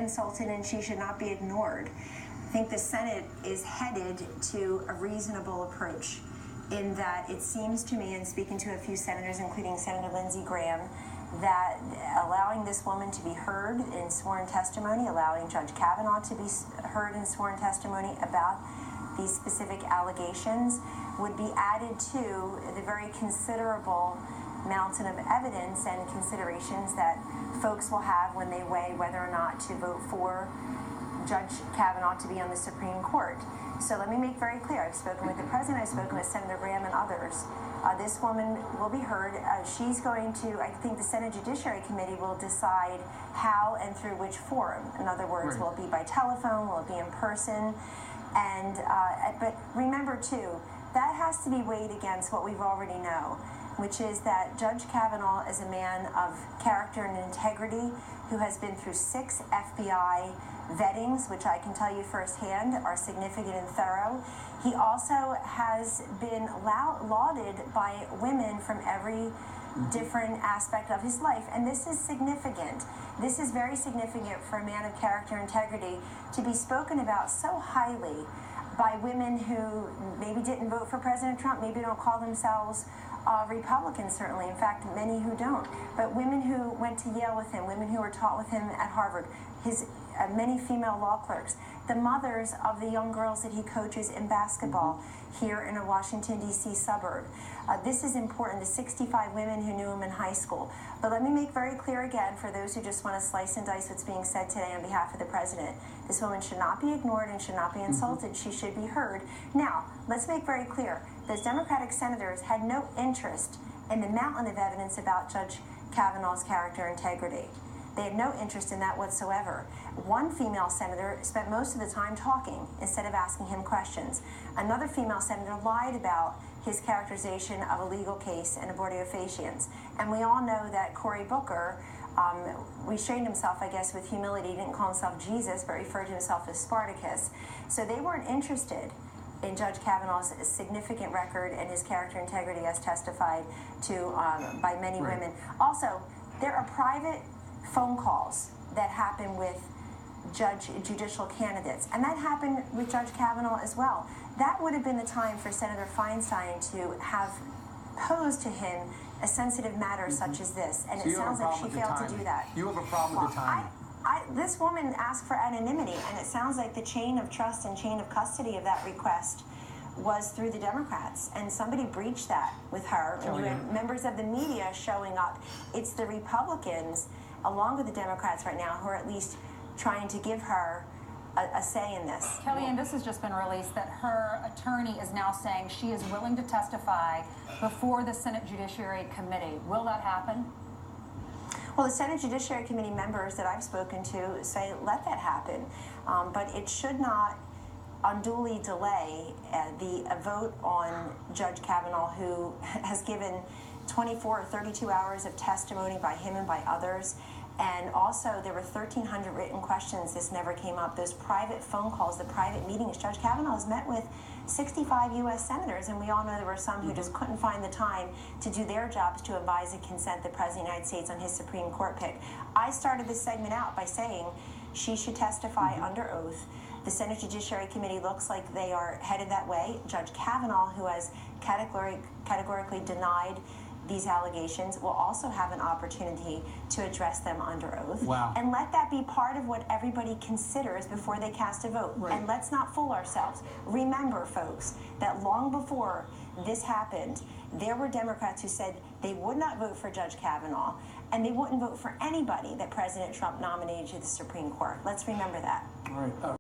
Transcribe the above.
insulted and she should not be ignored. I think the Senate is headed to a reasonable approach in that it seems to me, and speaking to a few senators, including Senator Lindsey Graham, that allowing this woman to be heard in sworn testimony, allowing Judge Kavanaugh to be heard in sworn testimony about these specific allegations would be added to the very considerable mountain of evidence and considerations that folks will have when they weigh whether or not to vote for Judge Kavanaugh to be on the Supreme Court. So let me make very clear, I've spoken with the President, I've spoken with Senator Graham and others. This woman will be heard. She's going to, I think the Senate Judiciary Committee will decide how and through which forum. In other words, will it be by telephone, will it be in person? And but remember too, that has to be weighed against what we've already know, which is that Judge Kavanaugh is a man of character and integrity who has been through 6 FBI vettings, which I can tell you firsthand are significant and thorough. He also has been lauded by women from every different aspect of his life, and this is significant. This is very significant for a man of character and integrity to be spoken about so highly by women who maybe didn't vote for President Trump, maybe don't call themselves Republicans, certainly. In fact, many who don't. But women who went to Yale with him, women who were taught with him at Harvard, his many female law clerks, the mothers of the young girls that he coaches in basketball here in a Washington, D.C. suburb. This is important, the 65 women who knew him in high school. But let me make very clear again, for those who just want to slice and dice what's being said today on behalf of the President, this woman should not be ignored and should not be insulted. She should be heard. Now, let's make very clear, those Democratic senators had no interest in the mountain of evidence about Judge Kavanaugh's character and integrity. They had no interest in that whatsoever. One female senator spent most of the time talking instead of asking him questions. Another female senator lied about his characterization of a legal case and abortifacients. And we all know that Cory Booker restrained himself, I guess, with humility. He didn't call himself Jesus, but referred to himself as Spartacus. So they weren't interested in Judge Kavanaugh's significant record and his character integrity as testified to by many women. Also, there are private phone calls that happen with judicial candidates, and that happened with Judge Kavanaugh as well. That would have been the time for Senator Feinstein to have posed to him a sensitive matter such as this, and so it sounds like she failed to do that. You have a problem with the timing. This woman asked for anonymity, and it sounds like the chain of trust and chain of custody of that request was through the Democrats, and somebody breached that with her. And you had members of the media showing up. It's the Republicans, along with the Democrats right now, who are at least trying to give her a say in this. Kellyanne, this has just been released that her attorney is now saying she is willing to testify before the Senate Judiciary Committee. Will that happen? Well, the Senate Judiciary Committee members that I've spoken to say let that happen, but it should not unduly delay a vote on Judge Kavanaugh, who has given 24 or 32 hours of testimony by him and by others. And also, there were 1,300 written questions. This never came up. Those private phone calls, the private meetings. Judge Kavanaugh has met with 65 U.S. senators, and we all know there were some who just couldn't find the time to do their jobs to advise and consent the President of the United States on his Supreme Court pick. I started this segment out by saying she should testify under oath. The Senate Judiciary Committee looks like they are headed that way. Judge Kavanaugh, who has categorically denied these allegations, will also have an opportunity to address them under oath. Wow. And let that be part of what everybody considers before they cast a vote. Right. And let's not fool ourselves. Remember, folks, that long before this happened, there were Democrats who said they would not vote for Judge Kavanaugh, and they wouldn't vote for anybody that President Trump nominated to the Supreme Court. Let's remember that. All right.